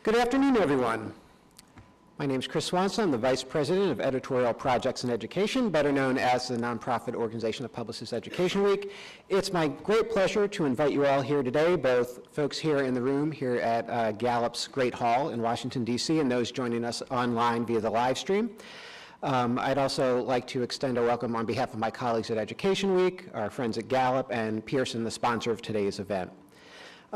Good afternoon, everyone. My name is Chris Swanson. I'm the Vice President of Editorial Projects and Education, better known as the nonprofit organization that publishes Education Week. It's my great pleasure to invite you all here today, both folks here in the room here at Gallup's Great Hall in Washington, D.C., and those joining us online via the live stream. I'd also like to extend a welcome on behalf of my colleagues at Education Week, our friends at Gallup, and Pearson, the sponsor of today's event.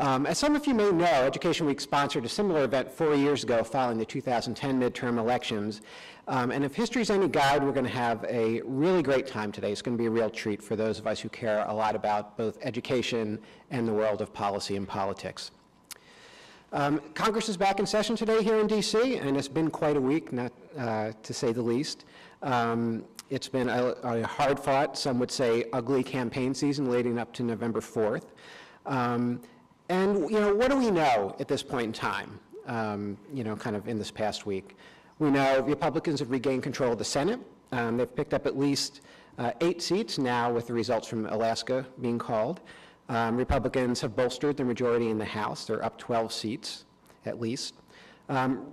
As some of you may know, Education Week sponsored a similar event 4 years ago following the 2010 midterm elections. And if history's any guide, we're going to have a really great time today. It's going to be a real treat for those of us who care a lot about both education and the world of policy and politics. Congress is back in session today here in D.C., and it's been quite a week, not to say the least. It's been a hard-fought, some would say ugly campaign season leading up to November 4th. And, what do we know at this point in time, kind of in this past week? We know Republicans have regained control of the Senate. They've picked up at least 8 seats now with the results from Alaska being called. Republicans have bolstered the majority in the House. They're up 12 seats, at least.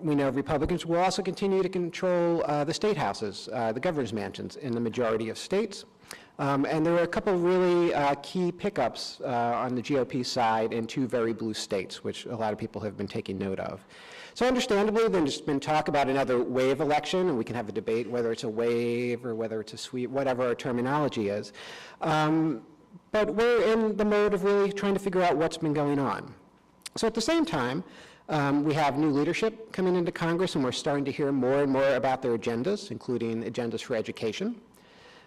We know Republicans will also continue to control the state houses, the governor's mansions in the majority of states. And there are a couple of really key pickups on the GOP side in 2 very blue states, which a lot of people have been taking note of. So understandably, there's been talk about another wave election, and we can have a debate whether it's a wave or whether it's a sweep, whatever our terminology is. But we're in the mode of really trying to figure out what's been going on. So at the same time, we have new leadership coming into Congress, and we're starting to hear more and more about their agendas, including agendas for education.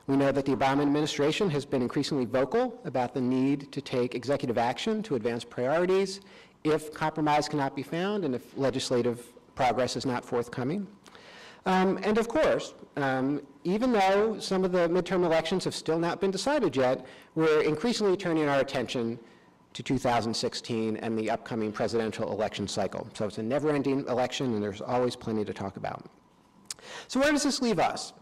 We know that the Obama administration has been increasingly vocal about the need to take executive action to advance priorities if compromise cannot be found and if legislative progress is not forthcoming. And of course, even though some of the midterm elections have still not been decided yet, we're increasingly turning our attention to 2016 and the upcoming presidential election cycle. So it's a never-ending election, and there's always plenty to talk about. So where does this leave us?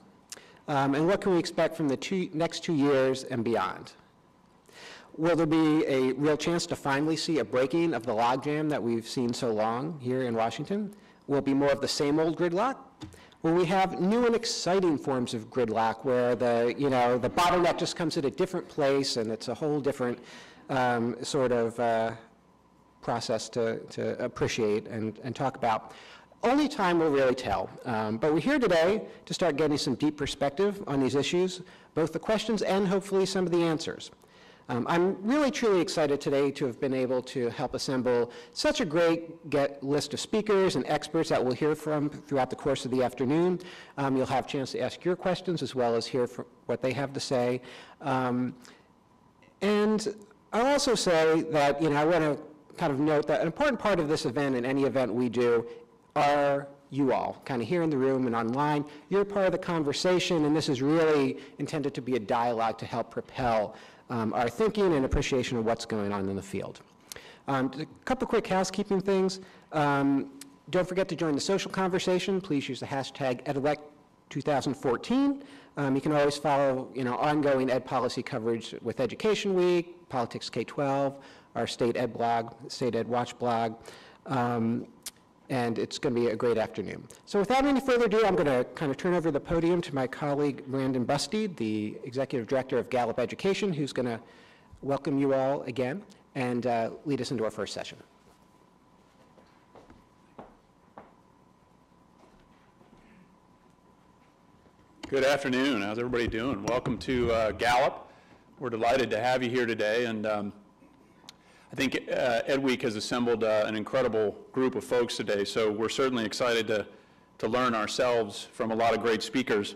And what can we expect from the next 2 years and beyond? Will there be a real chance to finally see a breaking of the logjam that we've seen so long here in Washington? Will it be more of the same old gridlock? Will we have new and exciting forms of gridlock where the bottleneck just comes at a different place and it's a whole different sort of process to appreciate and talk about? Only time will really tell, but we're here today to start getting some deep perspective on these issues, both the questions and hopefully some of the answers. I'm really, truly excited today to have been able to help assemble such a great list of speakers and experts that we'll hear from throughout the course of the afternoon. You'll have a chance to ask your questions as well as hear what they have to say. And I'll also say that, I want to kind of note that an important part of this event and any event we do are you all, kind of here in the room and online. You're part of the conversation, and this is really intended to be a dialogue to help propel our thinking and appreciation of what's going on in the field. A couple quick housekeeping things. Don't forget to join the social conversation. Please use the hashtag EdElect2014. You can always follow ongoing ed policy coverage with Education Week, Politics K-12, our State Ed blog, State Ed Watch blog. And it's going to be a great afternoon. So without any further ado, I'm going to kind of turn over the podium to my colleague, Brandon Bustede, the Executive Director of Gallup Education, who's going to welcome you all again and lead us into our first session. Good afternoon. How's everybody doing? Welcome to Gallup. We're delighted to have you here today, and I think Ed Week has assembled an incredible group of folks today, so we're certainly excited to learn ourselves from a lot of great speakers.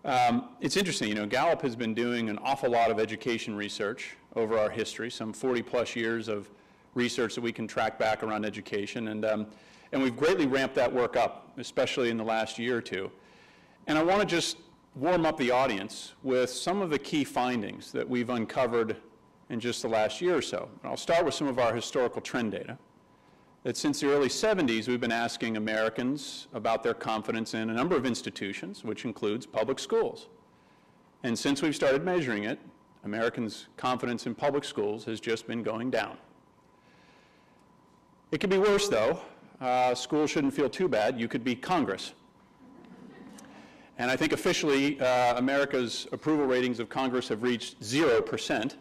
It's interesting, Gallup has been doing an awful lot of education research over our history, some 40-plus years of research that we can track back around education, and we've greatly ramped that work up, especially in the last year or two. And I want to just warm up the audience with some of the key findings that we've uncovered in just the last year or so. And I'll start with some of our historical trend data. That since the early 70s, we've been asking Americans about their confidence in a number of institutions, which includes public schools. And since we've started measuring it, Americans' confidence in public schools has just been going down. It could be worse, though. schools shouldn't feel too bad. You could be Congress. And I think officially, America's approval ratings of Congress have reached 0%.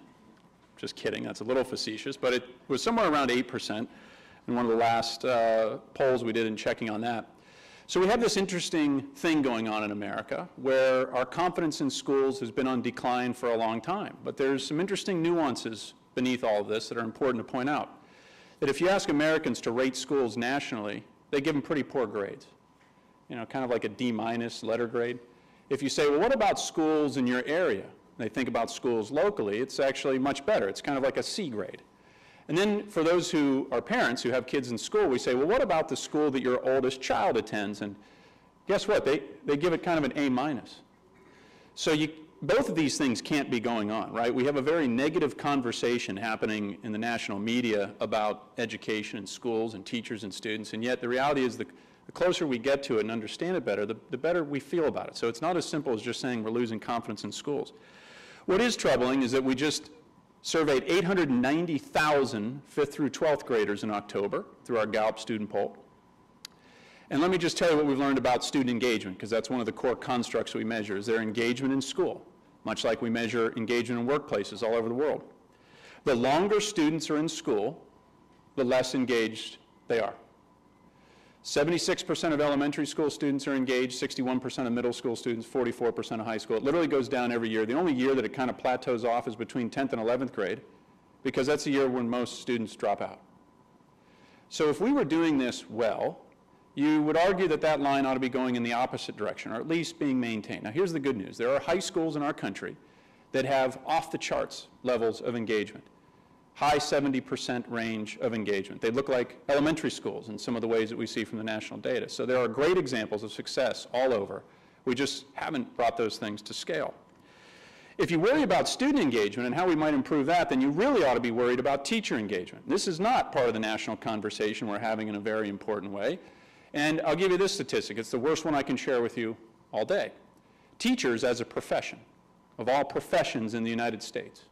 Just kidding, that's a little facetious, but it was somewhere around 8% in one of the last polls we did in checking on that. So we have this interesting thing going on in America where our confidence in schools has been on decline for a long time. But there's some interesting nuances beneath all of this that are important to point out. That if you ask Americans to rate schools nationally, they give them pretty poor grades. You know, kind of like a D- letter grade. If you say, well, what about schools in your area? They think about schools locally, it's actually much better. It's kind of like a C grade. And then for those who are parents who have kids in school, we say, well, what about the school that your oldest child attends? And guess what? They give it kind of an A-. So both of these things can't be going on, right? We have a very negative conversation happening in the national media about education in schools and teachers and students, and yet the reality is the closer we get to it and understand it better, the better we feel about it. So it's not as simple as just saying we're losing confidence in schools. What is troubling is that we just surveyed 890,000 5th through 12th graders in October through our Gallup student poll. And let me just tell you what we've learned about student engagement, because that's one of the core constructs we measure, is their engagement in school, much like we measure engagement in workplaces all over the world. The longer students are in school, the less engaged they are. 76% of elementary school students are engaged, 61% of middle school students, 44% of high school. It literally goes down every year. The only year that it kind of plateaus off is between 10th and 11th grade, because that's the year when most students drop out. So if we were doing this well, you would argue that that line ought to be going in the opposite direction, or at least being maintained. Now here's the good news. There are high schools in our country that have off-the-charts levels of engagement. High 70% range of engagement. They look like elementary schools in some of the ways that we see from the national data. So there are great examples of success all over. We just haven't brought those things to scale. If you worry about student engagement and how we might improve that, then you really ought to be worried about teacher engagement. This is not part of the national conversation we're having in a very important way. And I'll give you this statistic. It's the worst one I can share with you all day. Teachers as a profession, of all professions in the United States,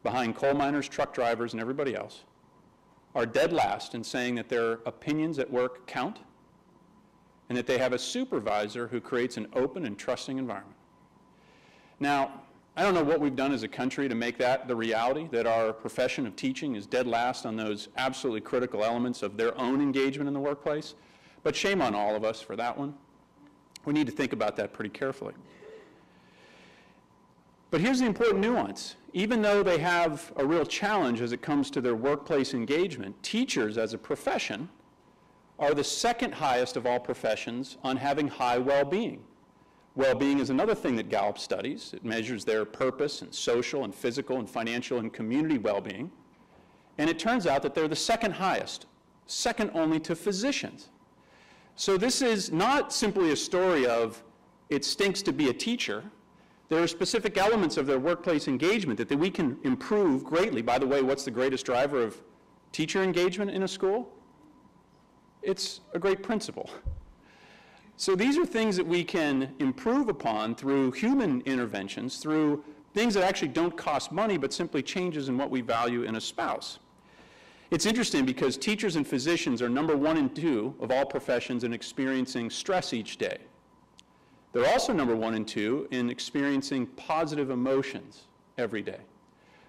behind coal miners, truck drivers, and everybody else, are dead last in saying that their opinions at work count and that they have a supervisor who creates an open and trusting environment. Now, I don't know what we've done as a country to make that the reality, that our profession of teaching is dead last on those absolutely critical elements of their own engagement in the workplace, but shame on all of us for that one. We need to think about that pretty carefully. But here's the important nuance. Even though they have a real challenge as it comes to their workplace engagement, teachers as a profession are the second highest of all professions on having high well-being. Well-being is another thing that Gallup studies. It measures their purpose and social and physical and financial and community well-being. And it turns out that they're the second highest, second only to physicians. So this is not simply a story of it stinks to be a teacher. There are specific elements of their workplace engagement that we can improve greatly. By the way, what's the greatest driver of teacher engagement in a school? It's a great principal. So these are things that we can improve upon through human interventions, through things that actually don't cost money, but simply changes in what we value in a spouse. It's interesting because teachers and physicians are number 1 and 2 of all professions in experiencing stress each day. They're also number 1 and 2 in experiencing positive emotions every day.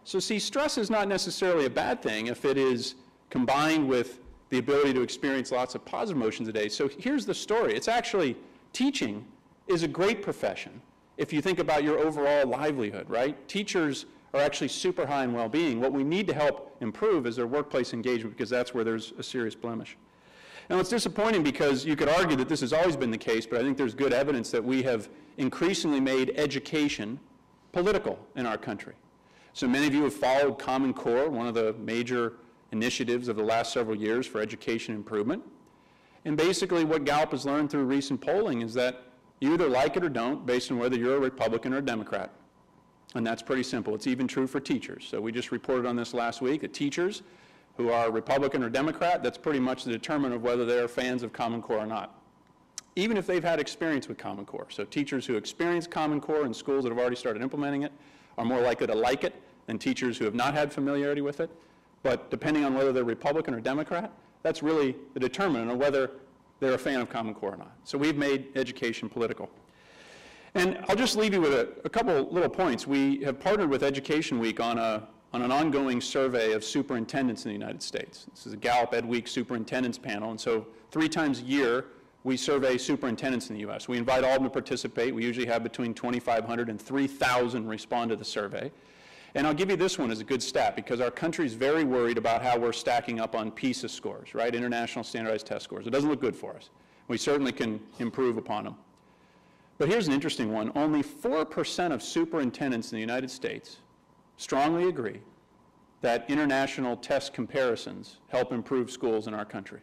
So see, stress is not necessarily a bad thing if it is combined with the ability to experience lots of positive emotions a day. So here's the story. It's actually, teaching is a great profession if you think about your overall livelihood, right? Teachers are actually super high in well-being. What we need to help improve is their workplace engagement, because that's where there's a serious blemish. Now, it's disappointing because you could argue that this has always been the case, but I think there's good evidence that we have increasingly made education political in our country. So many of you have followed Common Core, one of the major initiatives of the last several years for education improvement. And basically what Gallup has learned through recent polling is that you either like it or don't, based on whether you're a Republican or a Democrat. And that's pretty simple. It's even true for teachers. So we just reported on this last week, that teachers who are Republican or Democrat, that's pretty much the determinant of whether they're fans of Common Core or not, even if they've had experience with Common Core. So teachers who experience Common Core in schools that have already started implementing it are more likely to like it than teachers who have not had familiarity with it. But depending on whether they're Republican or Democrat, That's really the determinant of whether they're a fan of Common Core or not. So we've made education political. And I'll just leave you with a couple little points. We have partnered with Education Week on an ongoing survey of superintendents in the United States. This is a Gallup Ed Week superintendents panel, and so 3 times a year we survey superintendents in the U.S. We invite all of them to participate. We usually have between 2,500 and 3,000 respond to the survey. And I'll give you this one as a good stat, because our country is very worried about how we're stacking up on PISA scores, right? International Standardized Test scores. It doesn't look good for us. We certainly can improve upon them. But here's an interesting one. Only 4% of superintendents in the United States strongly agree that international test comparisons help improve schools in our country.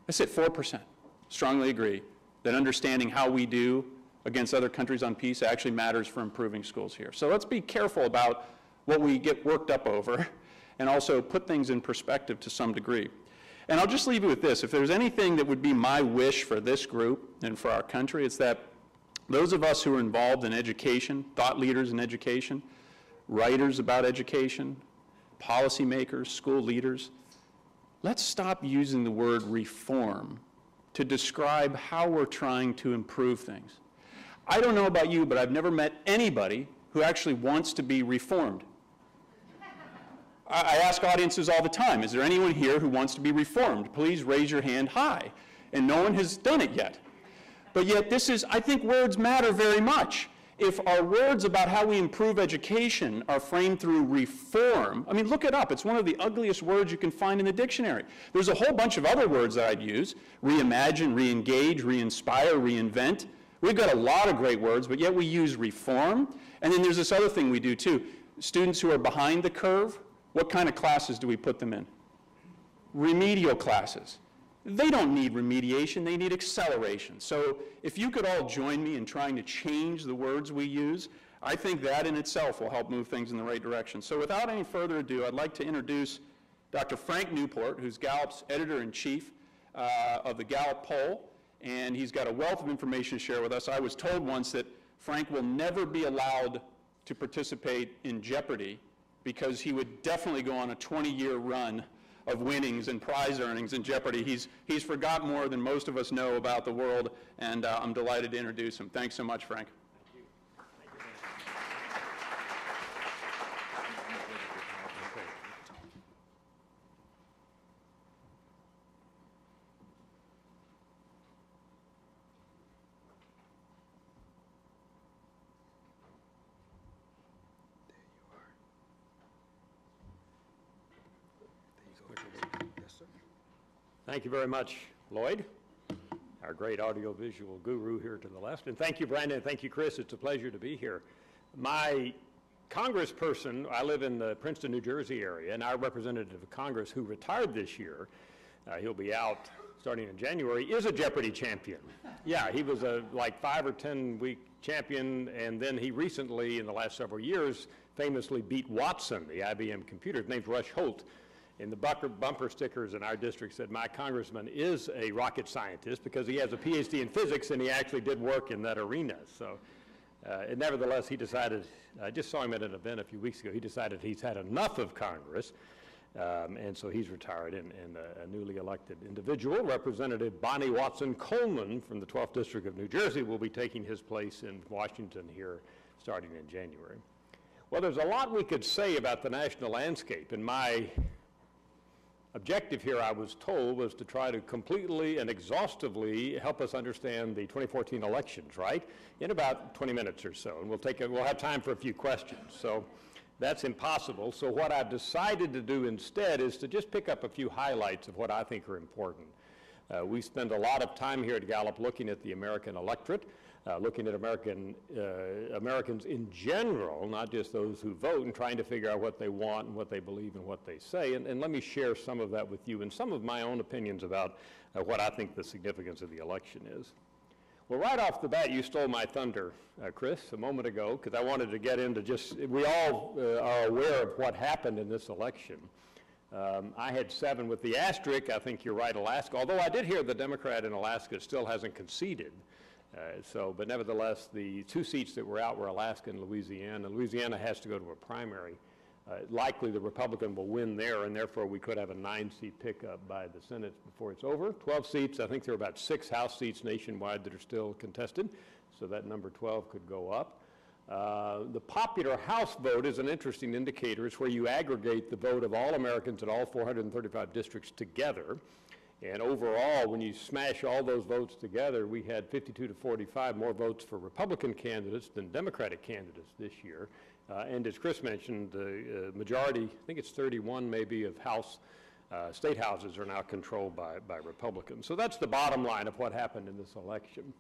That's it, 4% strongly agree that understanding how we do against other countries on PISA actually matters for improving schools here. So let's be careful about what we get worked up over and also put things in perspective to some degree. And I'll just leave you with this. If there's anything that would be my wish for this group and for our country, it's that those of us who are involved in education, thought leaders in education, writers about education, policymakers, school leaders, let's stop using the word reform to describe how we're trying to improve things. I don't know about you, but I've never met anybody who actually wants to be reformed. I ask audiences all the time, is there anyone here who wants to be reformed? Please raise your hand high. And no one has done it yet. But yet this is, I think words matter very much. If our words about how we improve education are framed through reform, I mean, look it up. It's one of the ugliest words you can find in the dictionary. There's a whole bunch of other words that I'd use: reimagine, re-engage, re-inspire, reinvent. We've got a lot of great words, but yet we use reform. And then there's this other thing we do too. Students who are behind the curve, what kind of classes do we put them in? Remedial classes. They don't need remediation, they need acceleration. So if you could all join me in trying to change the words we use, I think that in itself will help move things in the right direction. So without any further ado, I'd like to introduce Dr. Frank Newport, who's Gallup's editor-in-chief of the Gallup poll, and he's got a wealth of information to share with us. I was told once that Frank will never be allowed to participate in Jeopardy because he would definitely go on a 20-year run of winnings and prize earnings in Jeopardy. He's forgot more than most of us know about the world, and I'm delighted to introduce him. Thanks so much, Frank. Thank you. Thank you very much, Lloyd, our great audiovisual guru here to the left. And thank you, Brandon. Thank you, Chris. It's a pleasure to be here. My congressperson, I live in the Princeton, New Jersey area, and our representative of Congress who retired this year, he'll be out starting in January, is a Jeopardy champion. Yeah, he was a like 5 or 10 week champion, and then he recently, in the last several years, famously beat Watson, the IBM computer. His name's Rush Holt. And the bumper stickers in our district said, my congressman is a rocket scientist because he has a PhD in physics and he actually did work in that arena. So and nevertheless, he decided, I just saw him at an event a few weeks ago, he decided he's had enough of Congress. And so he's retired, and a newly elected individual, Representative Bonnie Watson Coleman from the 12th District of New Jersey, will be taking his place in Washington here starting in January. Well, there's a lot we could say about the national landscape, and my objective here, I was told, was to try to completely and exhaustively help us understand the 2014 elections, right? In about 20 minutes or so, and we'll have time for a few questions. So that's impossible. So what I've decided to do instead is to just pick up a few highlights of what I think are important. We spend a lot of time here at Gallup looking at the American electorate, looking at Americans in general, not just those who vote, and trying to figure out what they want and what they believe and what they say. And let me share some of that with you and some of my own opinions about what I think the significance of the election is. Well, right off the bat, you stole my thunder, Chris, a moment ago, because I wanted to get into just, we all are aware of what happened in this election. I had 7 with the asterisk. I think you're right, Alaska, although I did hear the Democrat in Alaska still hasn't conceded. But nevertheless, the 2 seats that were out were Alaska and Louisiana. Louisiana has to go to a primary. Likely the Republican will win there, and therefore we could have a 9-seat pickup by the Senate before it's over. 12 seats, I think there are about 6 House seats nationwide that are still contested, so that number 12 could go up. The popular House vote is an interesting indicator. It's where you aggregate the vote of all Americans in all 435 districts together. And overall, when you smash all those votes together, we had 52 to 45 more votes for Republican candidates than Democratic candidates this year. And as Chris mentioned, the majority, I think it's 31 maybe, of state houses are now controlled by Republicans. So that's the bottom line of what happened in this election.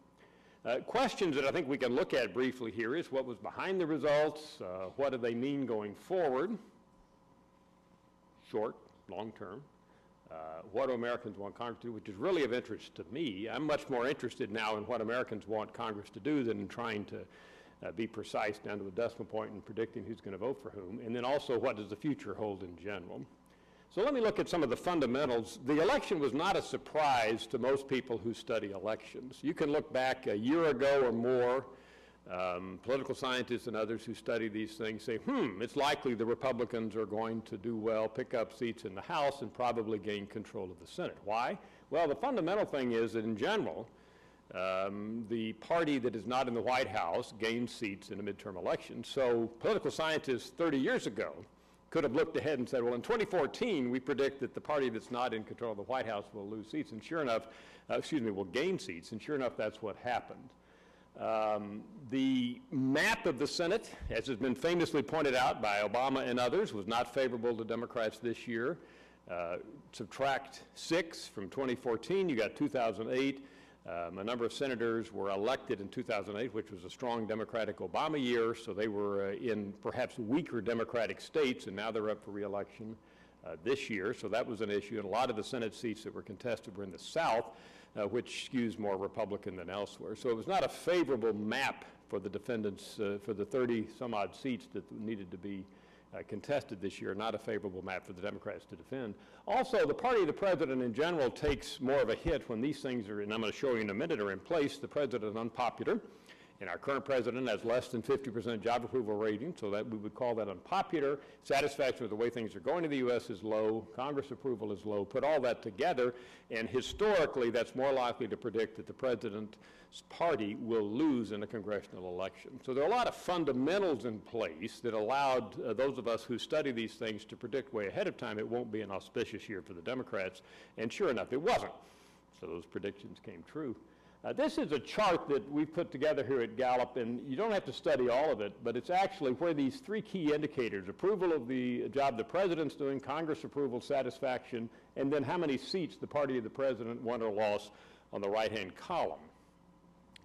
Questions that I think we can look at briefly here is what was behind the results, what do they mean going forward, short, long term, what do Americans want Congress to do, which is really of interest to me. I'm much more interested now in what Americans want Congress to do than in trying to be precise down to a decimal point and predicting who's going to vote for whom, and then also what does the future hold in general. So let me look at some of the fundamentals. The election was not a surprise to most people who study elections. You can look back a year ago or more, political scientists and others who study these things say, it's likely the Republicans are going to do well, pick up seats in the House, and probably gain control of the Senate. Why? Well, the fundamental thing is that in general, the party that is not in the White House gains seats in a midterm election. So political scientists 30 years ago could have looked ahead and said, well, in 2014, we predict that the party that's not in control of the White House will lose seats, and sure enough, will gain seats, and sure enough, that's what happened. The map of the Senate, as has been famously pointed out by Obama and others, was not favorable to Democrats this year. Subtract 6 from 2014, you got 2008. A number of senators were elected in 2008, which was a strong Democratic Obama year, so they were in perhaps weaker Democratic states, and now they're up for re-election this year, so that was an issue. And a lot of the Senate seats that were contested were in the South, which skews more Republican than elsewhere. So it was not a favorable map for the defendants, for the 30-some-odd seats that needed to be contested this year, not a favorable map for the Democrats to defend. Also, the party of the president in general takes more of a hit when these things are, and I'm going to show you in a minute, are in place. The president is unpopular, and our current president has less than 50% job approval rating, so that we would call that unpopular. Satisfaction with the way things are going in the U.S. is low. Congress approval is low. Put all that together, and historically, that's more likely to predict that the president's party will lose in a congressional election. So there are a lot of fundamentals in place that allowed those of us who study these things to predict way ahead of time it won't be an auspicious year for the Democrats, and sure enough, it wasn't. So those predictions came true. This is a chart that we put together here at Gallup, and you don't have to study all of it, but it's actually where these 3 key indicators, approval of the job the president's doing, Congress approval, satisfaction, and then how many seats the party of the president won or lost on the right-hand column.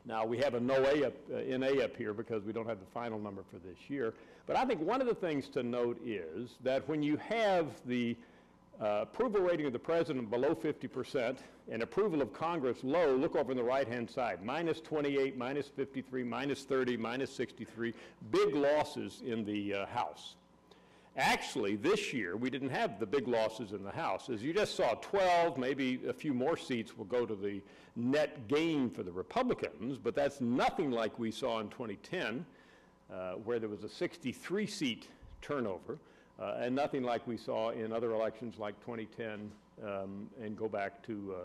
Now, we have a NA up here because we don't have the final number for this year, but I think one of the things to note is that when you have the approval rating of the president below 50% and approval of Congress low, look over on the right-hand side, minus 28, minus 53, minus 30, minus 63, big losses in the House. Actually, this year, we didn't have the big losses in the House. As you just saw, 12, maybe a few more seats will go to the net gain for the Republicans, but that's nothing like we saw in 2010, where there was a 63-seat turnover. And nothing like we saw in other elections like 2010 and go back to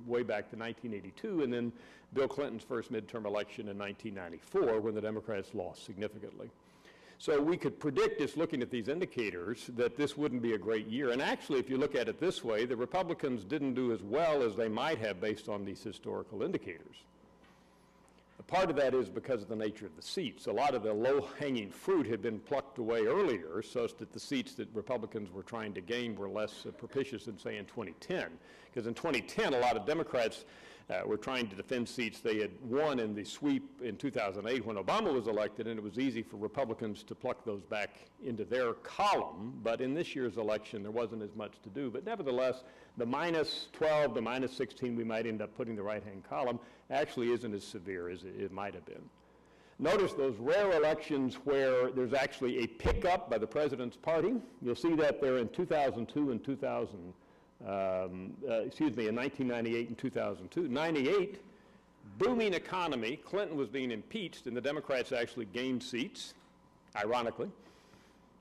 way back to 1982, and then Bill Clinton's first midterm election in 1994 when the Democrats lost significantly. So we could predict, just looking at these indicators, that this wouldn't be a great year. And actually, if you look at it this way, the Republicans didn't do as well as they might have based on these historical indicators. Part of that is because of the nature of the seats. A lot of the low-hanging fruit had been plucked away earlier, so that the seats that Republicans were trying to gain were less propitious than, say, in 2010. Because in 2010, a lot of Democrats were trying to defend seats they had won in the sweep in 2008 when Obama was elected, and it was easy for Republicans to pluck those back into their column. But in this year's election, there wasn't as much to do. But nevertheless, the minus 12, the minus 16 we might end up putting in the right-hand column actually isn't as severe as it might have been. Notice those rare elections where there's actually a pickup by the president's party. You'll see that there in 2002 and in 1998 and 2002. 98, booming economy. Clinton was being impeached, and the Democrats actually gained seats, ironically.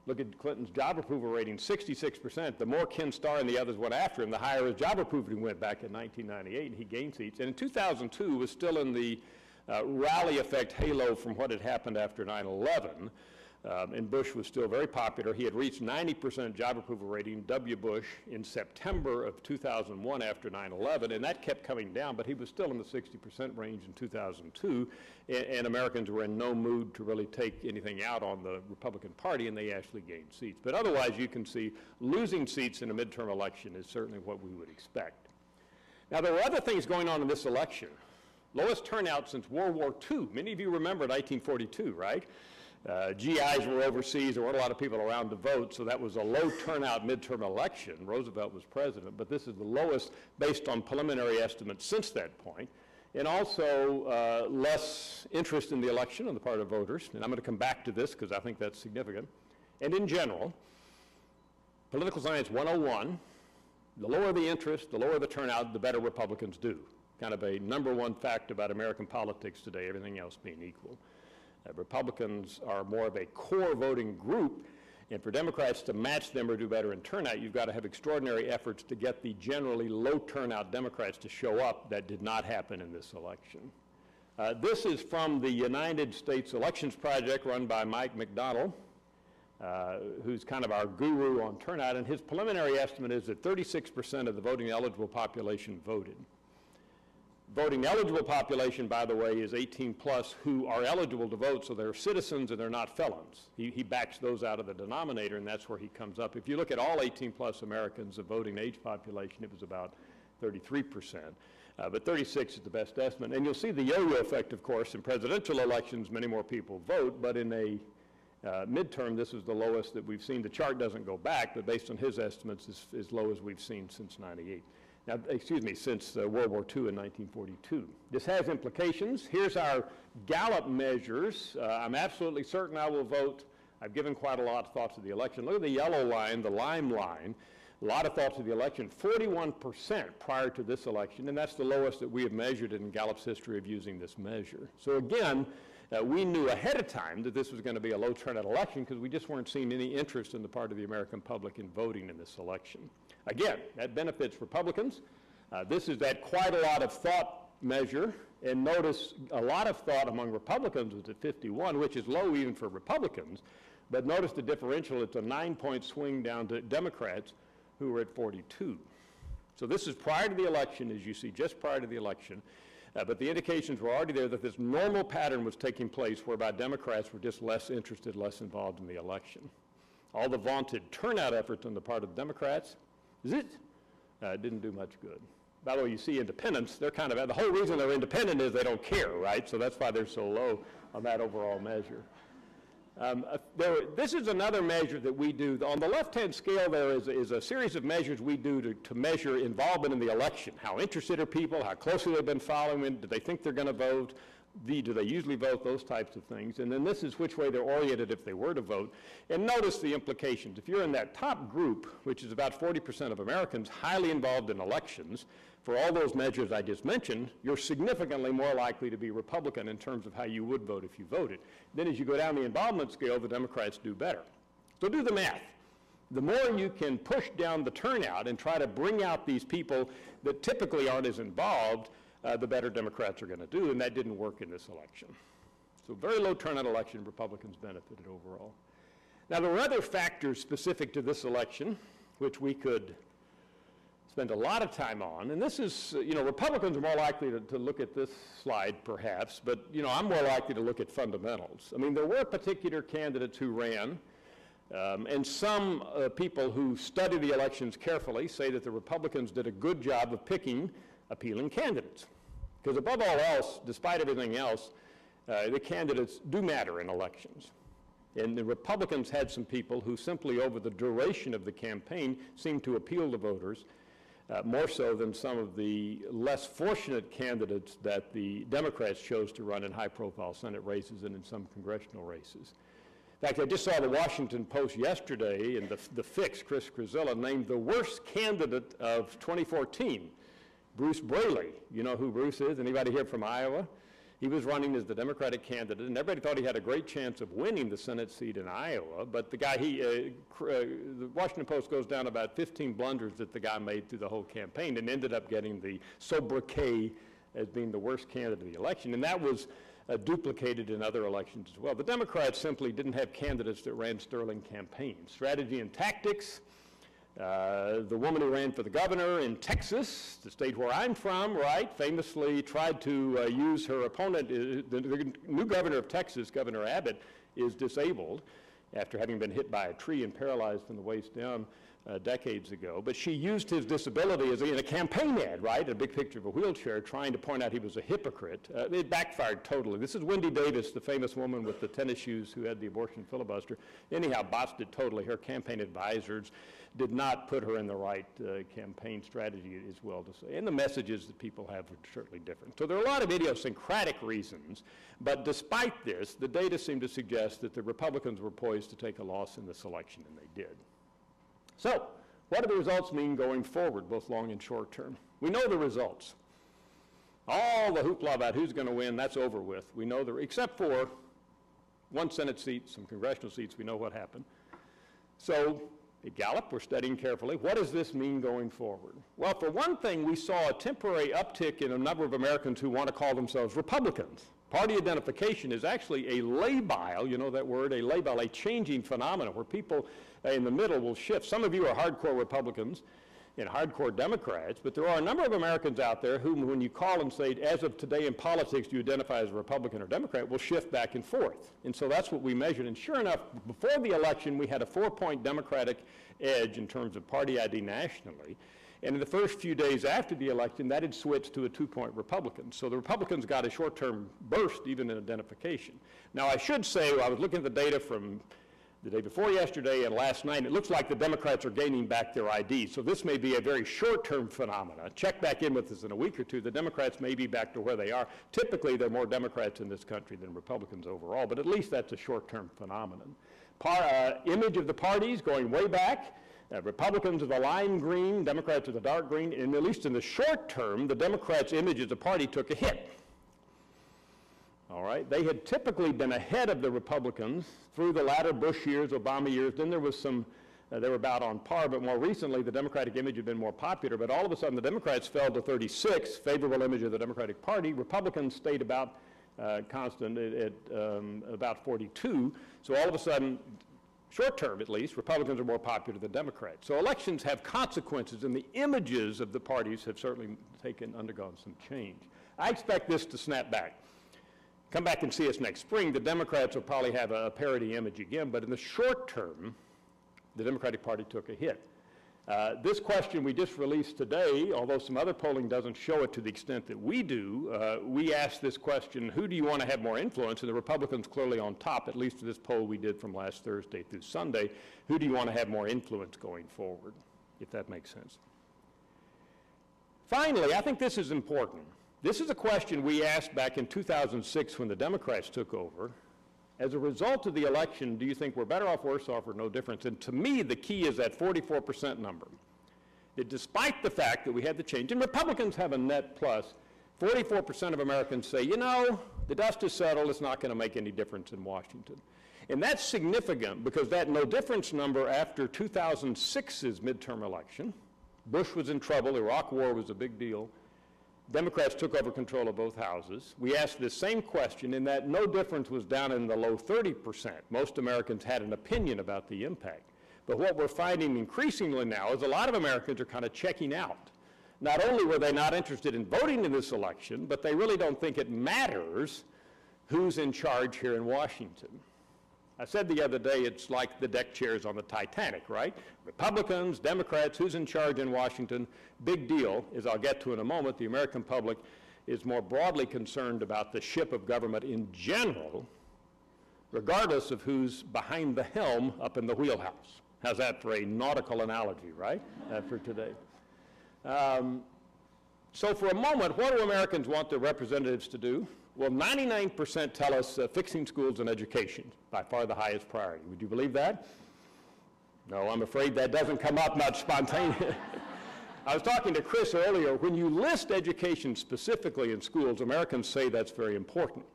Look at Clinton's job approval rating, 66%. The more Ken Starr and the others went after him, the higher his job approval rating went back in 1998, and he gained seats. And in 2002, was still in the rally effect halo from what had happened after 9/11. And Bush was still very popular. He had reached 90% job approval rating, W. Bush, in September of 2001 after 9/11, and that kept coming down, but he was still in the 60% range in 2002, and Americans were in no mood to really take anything out on the Republican Party, and they actually gained seats. But otherwise, you can see losing seats in a midterm election is certainly what we would expect. Now, there were other things going on in this election. Lowest turnout since World War II. Many of you remember 1942, right? GIs were overseas, there weren't a lot of people around to vote, so that was a low turnout midterm election. Roosevelt was president, but this is the lowest based on preliminary estimates since that point. And also less interest in the election on the part of voters, and I'm going to come back to this because I think that's significant. And in general, political science 101, the lower the interest, the lower the turnout, the better Republicans do. Kind of a number one fact about American politics today, everything else being equal. Republicans are more of a core voting group, and for Democrats to match them or do better in turnout, you've got to have extraordinary efforts to get the generally low turnout Democrats to show up. That did not happen in this election. This is from the United States Elections Project run by Mike McDonald, who's kind of our guru on turnout, and his preliminary estimate is that 36% of the voting eligible population voted. Voting eligible population, by the way, is 18 plus who are eligible to vote, so they're citizens and they're not felons. He backs those out of the denominator, and that's where he comes up. If you look at all 18 plus Americans, the voting age population, it was about 33%. But 36 is the best estimate. And you'll see the yo-yo effect, of course. In presidential elections, many more people vote, but in a midterm, this is the lowest that we've seen. The chart doesn't go back, but based on his estimates, it's as low as we've seen since 98. Now, excuse me, since World War II in 1942. This has implications. Here's our Gallup measures. I'm absolutely certain I will vote. I've given quite a lot of thought to the election. Look at the yellow line, the lime line. A lot of thought to the election, 41% prior to this election, and that's the lowest that we have measured in Gallup's history of using this measure. So again, we knew ahead of time that this was going to be a low turnout election because we just weren't seeing any interest in the part of the American public in voting in this election. Again, that benefits Republicans. This is that quite a lot of thought measure, and notice a lot of thought among Republicans was at 51, which is low even for Republicans, but notice the differential. It's a 9-point swing down to Democrats who were at 42. So this is prior to the election, as you see, just prior to the election. But the indications were already there that this normal pattern was taking place whereby Democrats were just less interested, less involved in the election. All the vaunted turnout efforts on the part of the Democrats, didn't do much good. By the way, you see independents, they're kind of, the whole reason they're independent is they don't care, right? So that's why they're so low on that overall measure. This is another measure that we do. On the left-hand scale there is a series of measures we do to measure involvement in the election. How interested are people? How closely they've been following? Do they think they're going to vote? Do they usually vote? Those types of things. And then this is which way they're oriented if they were to vote. And notice the implications. If you're in that top group, which is about 40% of Americans highly involved in elections, for all those measures I just mentioned, you're significantly more likely to be Republican in terms of how you would vote if you voted. Then as you go down the involvement scale, the Democrats do better. So do the math. The more you can push down the turnout and try to bring out these people that typically aren't as involved, the better Democrats are going to do, and that didn't work in this election. So very low turnout election, Republicans benefited overall. Now there were other factors specific to this election, which we could spend a lot of time on, and this is, Republicans are more likely to look at this slide perhaps, but I'm more likely to look at fundamentals. I mean, there were particular candidates who ran, and some people who study the elections carefully say that the Republicans did a good job of picking appealing candidates. Because above all else, despite everything else, the candidates do matter in elections. And the Republicans had some people who simply over the duration of the campaign seemed to appeal to voters, more so than some of the less fortunate candidates that the Democrats chose to run in high-profile Senate races and in some congressional races. In fact, I just saw the Washington Post yesterday, and the Fix, Chris Krasilla, named the worst candidate of 2014, Bruce Braley. You know who Bruce is? Anybody here from Iowa? He was running as the Democratic candidate, and everybody thought he had a great chance of winning the Senate seat in Iowa, but the guy, the Washington Post goes down about 15 blunders that the guy made through the whole campaign and ended up getting the sobriquet as being the worst candidate of the election, and that was duplicated in other elections as well. The Democrats simply didn't have candidates that ran sterling campaigns. Strategy and tactics. The woman who ran for the governor in Texas, the state where I'm from, right, famously tried to use her opponent. The new governor of Texas, Governor Abbott, is disabled after having been hit by a tree and paralyzed from the waist down decades ago. But she used his disability as in a campaign ad, right, a big picture of a wheelchair, trying to point out he was a hypocrite. It backfired totally. This is Wendy Davis, the famous woman with the tennis shoes who had the abortion filibuster. Anyhow, botched it totally. Her campaign advisors did not put her in the right campaign strategy, as well to say. And the messages that people have are certainly different. So there are a lot of idiosyncratic reasons, but despite this, the data seem to suggest that the Republicans were poised to take a loss in this election, and they did. So what do the results mean going forward, both long and short term? We know the results. All the hoopla about who's going to win, that's over with. We know except for one Senate seat, some congressional seats, we know what happened. So at Gallup, we're studying carefully, what does this mean going forward? Well, for one thing, we saw a temporary uptick in a number of Americans who want to call themselves Republicans. Party identification is actually a labile, you know that word, a labile, a changing phenomenon where people in the middle will shift. Some of you are hardcore Republicans and hardcore Democrats, but there are a number of Americans out there whom, when you call and say, as of today in politics, do you identify as a Republican or Democrat, will shift back and forth. And so that's what we measured. And sure enough, before the election, we had a 4-point Democratic edge in terms of party ID nationally. And in the first few days after the election, that had switched to a 2-point Republican. So the Republicans got a short-term burst even in identification. Now, I should say, I was looking at the data from the day before yesterday and last night, it looks like the Democrats are gaining back their ID. So this may be a very short-term phenomenon. Check back in with us in a week or two. The Democrats may be back to where they are. Typically, there are more Democrats in this country than Republicans overall, but at least that's a short-term phenomenon. Image of the parties going way back. Republicans are the lime green, Democrats are the dark green, and at least in the short term, the Democrats' image as a party took a hit. All right, they had typically been ahead of the Republicans through the latter Bush years, Obama years. Then there was some, they were about on par, but more recently the Democratic image had been more popular. But all of a sudden the Democrats fell to 36, favorable image of the Democratic Party. Republicans stayed about constant at about 42. So all of a sudden, short term at least, Republicans are more popular than Democrats. So elections have consequences, and the images of the parties have certainly undergone some change. I expect this to snap back. Come back and see us next spring. The Democrats will probably have a parity image again, but in the short term, the Democratic Party took a hit. This question we just released today, although some other polling doesn't show it to the extent that we do, we asked this question, who do you want to have more influence? And the Republicans clearly on top, at least for this poll we did from last Thursday through Sunday. Who do you want to have more influence going forward, if that makes sense? Finally, I think this is important. This is a question we asked back in 2006 when the Democrats took over. As a result of the election, do you think we're better off, worse off, or no difference? And to me, the key is that 44% number. That despite the fact that we had the change, and Republicans have a net plus, 44% of Americans say, you know, the dust is settled, it's not going to make any difference in Washington. And that's significant because that no difference number after 2006's midterm election, Bush was in trouble, the Iraq War was a big deal, Democrats took over control of both houses. We asked this same question, and that no difference was down in the low 30%. Most Americans had an opinion about the impact. But what we're finding increasingly now is a lot of Americans are kind of checking out. Not only were they not interested in voting in this election, but they really don't think it matters who's in charge here in Washington. I said the other day it's like the deck chairs on the Titanic, right? Republicans, Democrats, who's in charge in Washington? Big deal, as I'll get to in a moment. The American public is more broadly concerned about the ship of government in general, regardless of who's behind the helm up in the wheelhouse. How's that for a nautical analogy, right, for today? So for a moment, what do Americans want their representatives to do? Well, 99% tell us fixing schools and education, by far the highest priority. Would you believe that? No, I'm afraid that doesn't come up much spontaneously. I was talking to Chris earlier. When you list education specifically in schools, Americans say that's very important.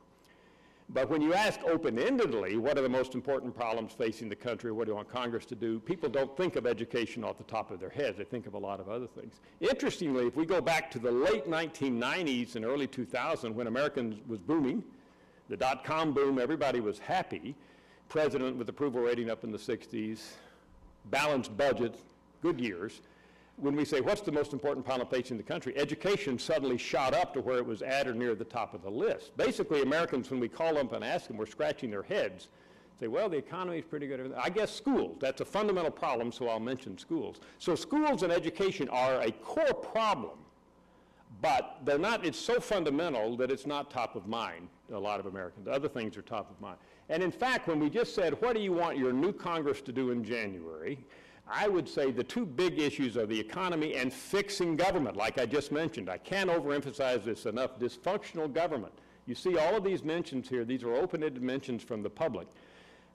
But when you ask open-endedly, what are the most important problems facing the country, what do you want Congress to do, people don't think of education off the top of their heads. They think of a lot of other things. Interestingly, if we go back to the late 1990s and early 2000, when Americans was booming, the dot-com boom, everybody was happy, president with approval rating up in the 60s, balanced budget, good years. When we say, what's the most important problem facing the country, education suddenly shot up to where it was at or near the top of the list. Basically, Americans, when we call them up and ask them, we're scratching their heads, say, well, the economy is pretty good. I guess schools, that's a fundamental problem, so I'll mention schools. So schools and education are a core problem, but they're not, it's so fundamental that it's not top of mind to a lot of Americans. Other things are top of mind. And in fact, when we just said, what do you want your new Congress to do in January, I would say the two big issues are the economy and fixing government, like I just mentioned. I can't overemphasize this enough. Dysfunctional government. You see all of these mentions here. These are open-ended mentions from the public.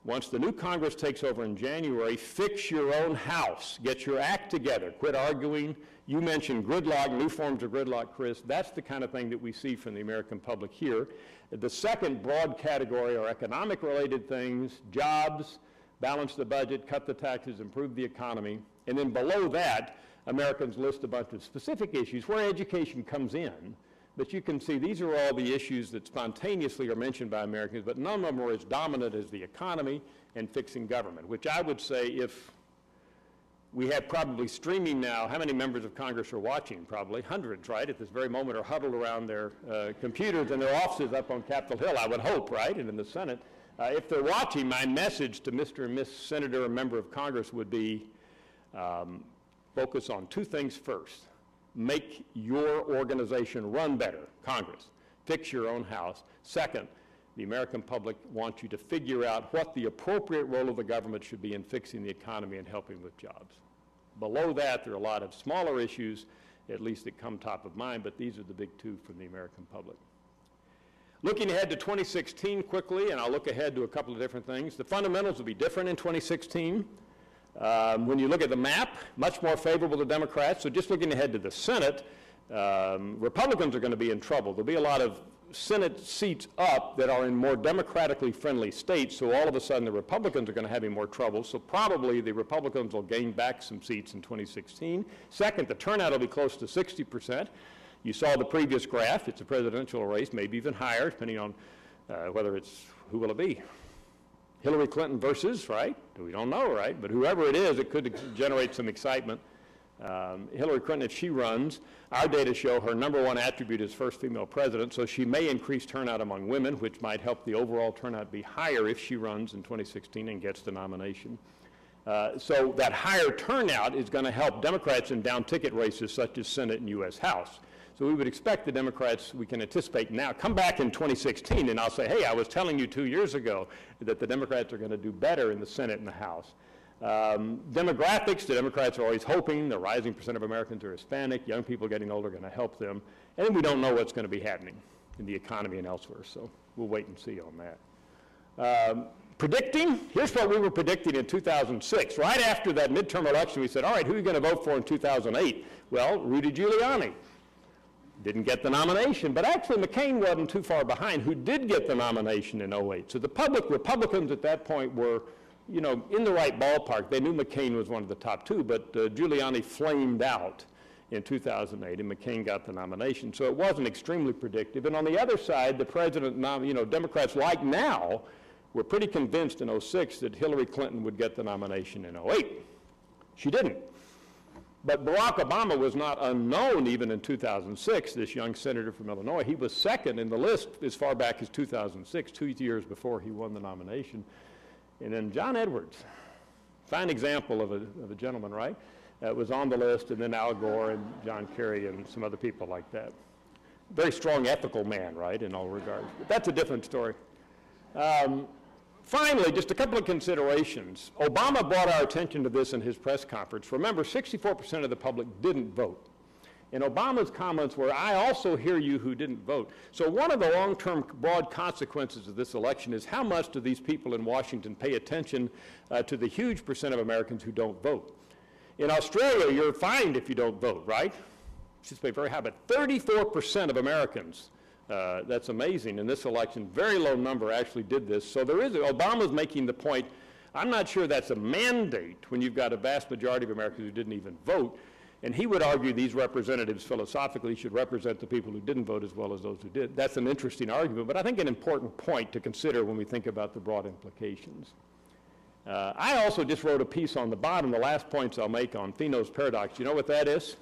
Once the new Congress takes over in January, fix your own house. Get your act together. Quit arguing. You mentioned gridlock, new forms of gridlock, Chris. That's the kind of thing that we see from the American public here. The second broad category are economic-related things, jobs, balance the budget, cut the taxes, improve the economy. And then below that, Americans list a bunch of specific issues where education comes in. But you can see these are all the issues that spontaneously are mentioned by Americans, but none of them are as dominant as the economy and fixing government, which I would say if we have probably streaming now, how many members of Congress are watching? Probably hundreds, right? At this very moment are huddled around their computers and their offices up on Capitol Hill, I would hope, right? And in the Senate. If they're watching, my message to Mr. and Miss Senator or Member of Congress would be focus on two things first. Make your organization run better, Congress. Fix your own house. Second, the American public wants you to figure out what the appropriate role of the government should be in fixing the economy and helping with jobs. Below that, there are a lot of smaller issues, at least that come top of mind, but these are the big two from the American public. Looking ahead to 2016 quickly, and I'll look ahead to a couple of different things. The fundamentals will be different in 2016. When you look at the map, much more favorable to Democrats. So just looking ahead to the Senate, Republicans are going to be in trouble. There'll be a lot of Senate seats up that are in more democratically friendly states, so all of a sudden the Republicans are going to have more trouble. So probably the Republicans will gain back some seats in 2016. Second, the turnout will be close to 60%. You saw the previous graph. It's a presidential race, maybe even higher, depending on whether it's, who will it be? Hillary Clinton versus, right? We don't know, right? But whoever it is, it could generate some excitement. Hillary Clinton, if she runs, our data show her #1 attribute is first female president, so she may increase turnout among women, which might help the overall turnout be higher if she runs in 2016 and gets the nomination. So that higher turnout is going to help Democrats in down-ticket races such as Senate and U.S. House. So we would expect the Democrats, we can anticipate now, come back in 2016 and I'll say, hey, I was telling you 2 years ago that the Democrats are going to do better in the Senate and the House. Demographics, the Democrats are always hoping the rising percent of Americans are Hispanic, young people getting older are going to help them, and then we don't know what's going to be happening in the economy and elsewhere, so we'll wait and see on that. Predicting, here's what we were predicting in 2006. Right after that midterm election, we said, all right, who are you going to vote for in 2008? Well, Rudy Giuliani. Didn't get the nomination, but actually McCain wasn't too far behind, who did get the nomination in 2008. So the public, Republicans at that point were, you know, in the right ballpark. They knew McCain was one of the top two, but Giuliani flamed out in 2008, and McCain got the nomination. So it wasn't extremely predictive. And on the other side, the president, you know, Democrats like now were pretty convinced in 2006 that Hillary Clinton would get the nomination in 2008. She didn't. But Barack Obama was not unknown even in 2006, this young senator from Illinois. He was second in the list as far back as 2006, 2 years before he won the nomination. And then John Edwards, fine example of a gentleman, right? Was on the list, and then Al Gore and John Kerry and some other people like that. Very strong ethical man, right, in all regards. But that's a different story. Finally, just a couple of considerations. Obama brought our attention to this in his press conference. Remember, 64% of the public didn't vote. And Obama's comments were, I also hear you who didn't vote. So one of the long-term broad consequences of this election is how much do these people in Washington pay attention to the huge percent of Americans who don't vote. In Australia, you're fined if you don't vote, right? It's just very high, but 34% of Americans, that's amazing. In this election, very low number actually did this. So Obama's making the point, I'm not sure that's a mandate when you've got a vast majority of Americans who didn't even vote. And he would argue these representatives philosophically should represent the people who didn't vote as well as those who did. That's an interesting argument, but I think an important point to consider when we think about the broad implications. I also just wrote a piece on the bottom, the last points I'll make on Fino's paradox. You know what that is?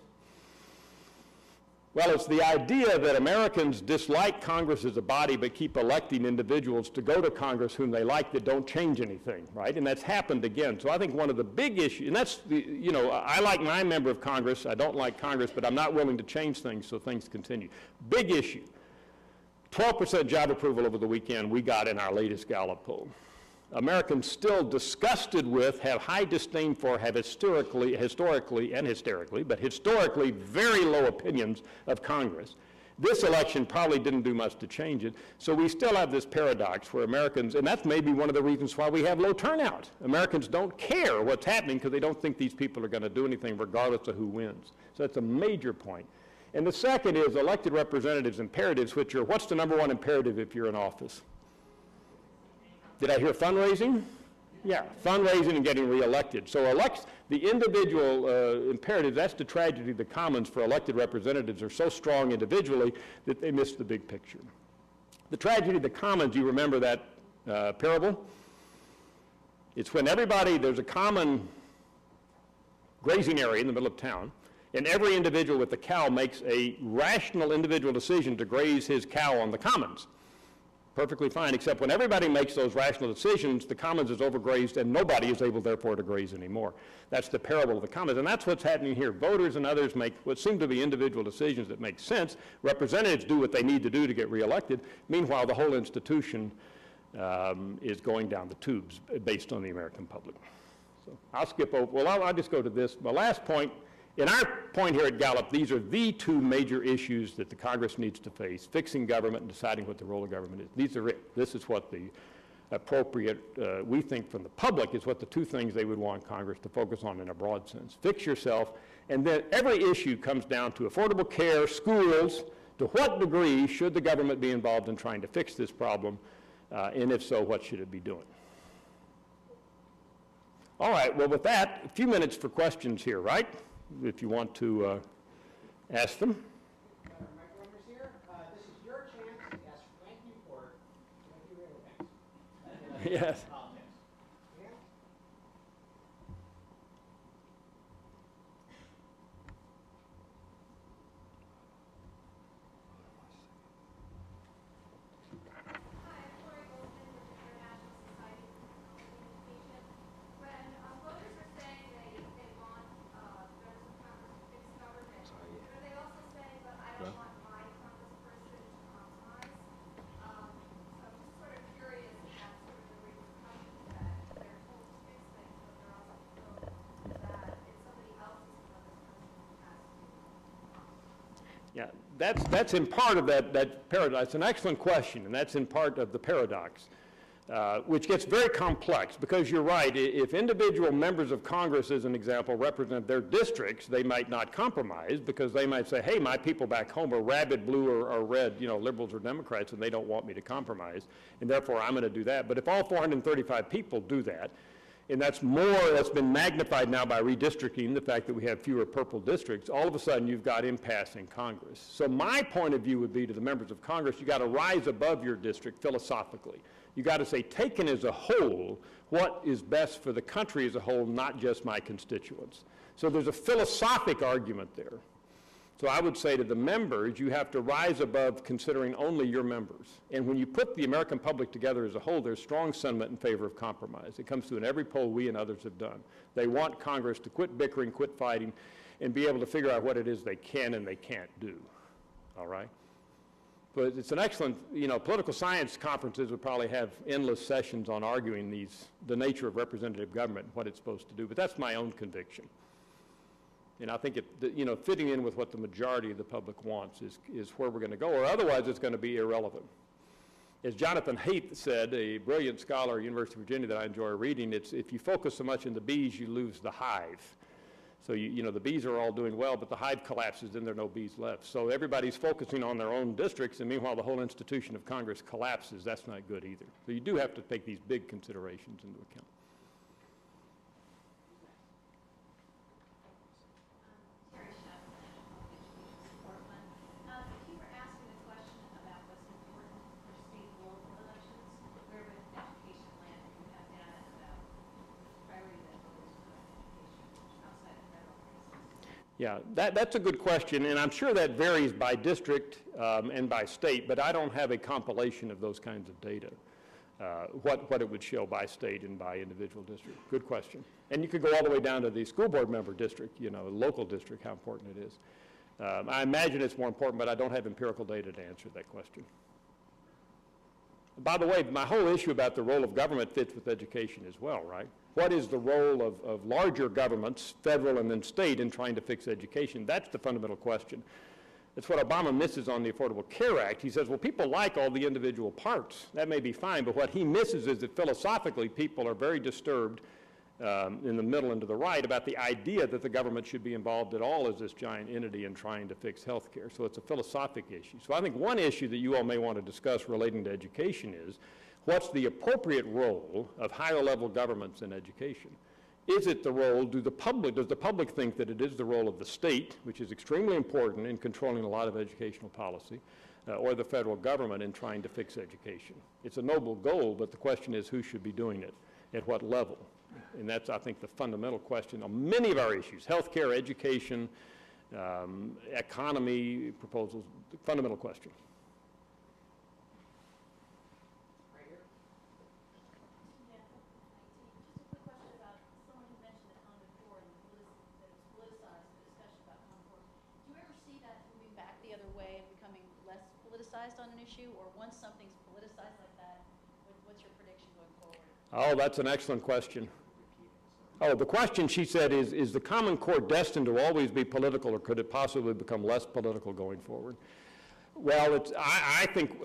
Well, it's the idea that Americans dislike Congress as a body but keep electing individuals to go to Congress whom they like that don't change anything, right? And that's happened again. So I think one of the big issues, and that's, I like my member of Congress, I don't like Congress, but I'm not willing to change things so things continue. Big issue. 12% job approval over the weekend we got in our latest Gallup poll. Americans still disgusted with, have high disdain for, have historically very low opinions of Congress. This election probably didn't do much to change it. So we still have this paradox where Americans, and that's maybe one of the reasons why we have low turnout. Americans don't care what's happening because they don't think these people are going to do anything regardless of who wins. So that's a major point. And the second is elected representatives' imperatives, which are, what's the number one imperative if you're in office? Did I hear fundraising? Yeah, fundraising and getting reelected. So the individual imperatives, that's the tragedy of the commons for elected representatives are so strong individually that they miss the big picture. The tragedy of the commons, you remember that parable? It's when there's a common grazing area in the middle of town, and every individual with the cow makes a rational individual decision to graze his cow on the commons. Perfectly fine, except when everybody makes those rational decisions, the commons is overgrazed and nobody is able, therefore, to graze anymore. That's the parable of the commons, and that's what's happening here. Voters and others make what seem to be individual decisions that make sense. Representatives do what they need to do to get reelected. Meanwhile, the whole institution is going down the tubes based on the American public. So I'll skip over. Well, I'll just go to this. My last point. In our point here at Gallup, these are the two major issues that the Congress needs to face, fixing government and deciding what the role of government is. These are it. This is what the appropriate, we think from the public, is what the two things they would want Congress to focus on in a broad sense. Fix yourself, and then every issue comes down to affordable care, schools, to what degree should the government be involved in trying to fix this problem, and if so, what should it be doing? All right, well, with that, a few minutes for questions here, right? If you want to ask them. Microphones here. This is your chance to ask Frank Newport what he really thinks. Yes. Yeah, that's in part of that paradox. It's an excellent question, and that's in part of the paradox, which gets very complex, because you're right, if individual members of Congress, as an example, represent their districts, they might not compromise, because they might say, hey, my people back home are rabid blue or red, liberals or Democrats, and they don't want me to compromise, and therefore I'm going to do that. But if all 435 people do that, and that's been magnified now by redistricting, the fact that we have fewer purple districts, all of a sudden you've got impasse in Congress. So my point of view would be to the members of Congress, you got to rise above your district philosophically. You got to say, taken as a whole, what is best for the country as a whole, not just my constituents. So there's a philosophic argument there. So I would say to the members, you have to rise above considering only your members. And when you put the American public together as a whole, there's strong sentiment in favor of compromise. It comes through in every poll we and others have done. They want Congress to quit bickering, quit fighting, and be able to figure out what it is they can and they can't do. All right? But it's an excellent, political science conferences would probably have endless sessions on arguing the nature of representative government and what it's supposed to do. But that's my own conviction. And I think fitting in with what the majority of the public wants is where we're going to go, or otherwise it's going to be irrelevant. As Jonathan Haidt said, a brilliant scholar at University of Virginia that I enjoy reading, it's if you focus so much on the bees, you lose the hive. So, you know, the bees are all doing well, but the hive collapses, then there are no bees left. So everybody's focusing on their own districts, and meanwhile, the whole institution of Congress collapses. That's not good either. So you do have to take these big considerations into account. Yeah, that's a good question, and I'm sure that varies by district and by state, but I don't have a compilation of those kinds of data, what it would show by state and by individual district. Good question. And you could go all the way down to the school board member district, you know, local district, how important it is. I imagine it's more important, but I don't have empirical data to answer that question. By the way, my whole issue about the role of government fits with education as well, right? What is the role of larger governments, federal and then state, in trying to fix education? That's the fundamental question. It's what Obama misses on the Affordable Care Act. He says, well, people like all the individual parts. That may be fine, but what he misses is that philosophically people are very disturbed in the middle and to the right about the idea that the government should be involved at all as this giant entity in trying to fix health care. So it's a philosophic issue. So I think one issue that you all may want to discuss relating to education is, what's the appropriate role of higher level governments in education? Is it the role, does the public think that it is the role of the state, which is extremely important in controlling a lot of educational policy, or the federal government in trying to fix education? It's a noble goal, but the question is who should be doing it, at what level? And that's, I think, the fundamental question on many of our issues, healthcare, education, economy proposals, the fundamental question. On an issue, or once something's politicized like that, what's your prediction going forward? Oh, that's an excellent question. Oh, the question, she said, is the Common Core destined to always be political, or could it possibly become less political going forward? Well, I think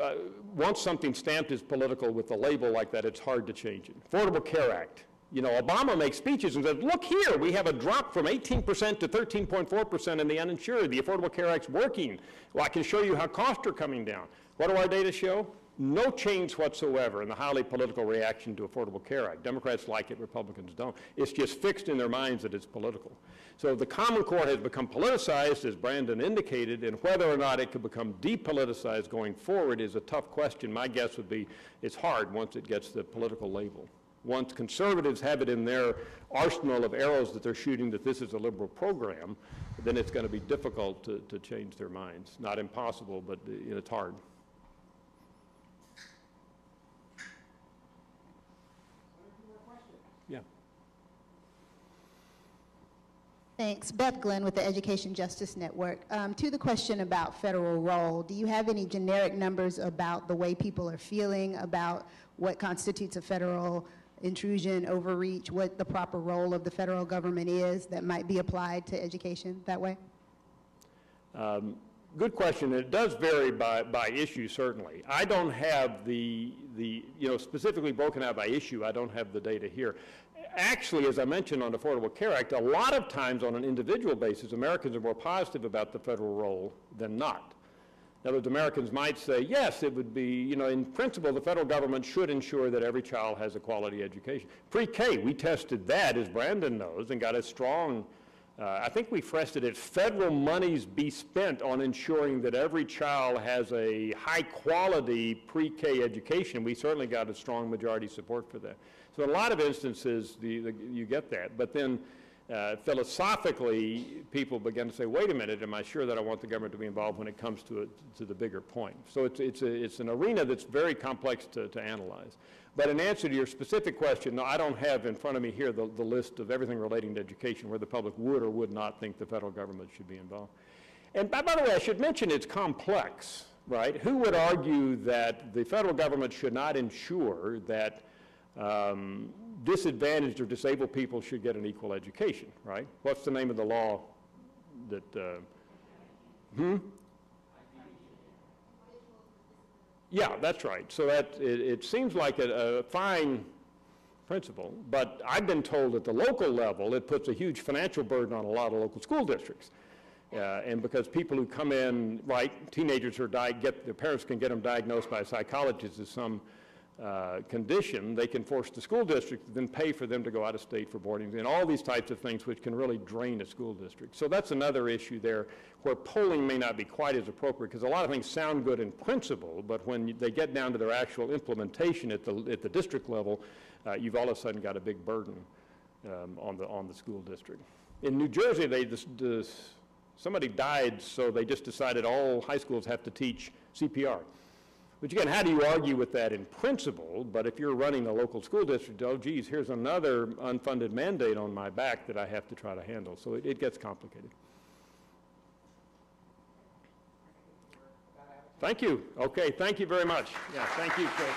once something's stamped as political with a label like that, it's hard to change it. Affordable Care Act. You know, Obama makes speeches and says, look here, we have a drop from 18% to 13.4% in the uninsured. The Affordable Care Act's working. Well, I can show you how costs are coming down. What do our data show? No change whatsoever in the highly political reaction to Affordable Care Act. Democrats like it, Republicans don't. It's just fixed in their minds that it's political. So the Common Core has become politicized, as Brandon indicated, and whether or not it could become depoliticized going forward is a tough question. My guess would be it's hard once it gets the political label. Once conservatives have it in their arsenal of arrows that they're shooting that this is a liberal program, then it's going to be difficult to change their minds. Not impossible, but it's hard. Yeah. Thanks. Beth Glenn with the Education Justice Network. To the question about federal role, do you have any generic numbers about the way people are feeling about what constitutes a federal intrusion, overreach, what the proper role of the federal government is that might be applied to education that way? Good question. It does vary by issue, certainly. I don't have the specifically broken out by issue, I don't have the data here. Actually, as I mentioned on the Affordable Care Act, a lot of times on an individual basis, Americans are more positive about the federal role than not. In other words, Americans might say, yes, it would be, in principle, the federal government should ensure that every child has a quality education. Pre-K, we tested that, as Brandon knows, and got a strong, I think we stressed it, federal monies be spent on ensuring that every child has a high-quality pre-K education. We certainly got a strong majority support for that. So in a lot of instances, you get that. But then, philosophically, people begin to say, wait a minute, am I sure that I want the government to be involved when it comes to the bigger point? So it's an arena that's very complex to analyze. But in answer to your specific question, no, I don't have in front of me here the list of everything relating to education where the public would or would not think the federal government should be involved. And by the way, I should mention it's complex, right? Who would argue that the federal government should not ensure that disadvantaged or disabled people should get an equal education, right? What's the name of the law that, Yeah, that's right. So that, it seems like a fine principle. But I've been told at the local level, it puts a huge financial burden on a lot of local school districts. And because people who come in, right, teenagers who are their parents can get them diagnosed by a psychologist as some condition, they can force the school district to then pay for them to go out of state for boarding, and all these types of things which can really drain a school district. So that's another issue there where polling may not be quite as appropriate, because a lot of things sound good in principle, but when they get down to their actual implementation at the district level, you've all of a sudden got a big burden on the school district. In New Jersey, somebody died, so they just decided all high schools have to teach CPR. Which again, how do you argue with that in principle? But if you're running a local school district, oh geez, here's another unfunded mandate on my back that I have to try to handle. So it gets complicated. Thank you. Okay, thank you very much. Yeah, thank you, Chris.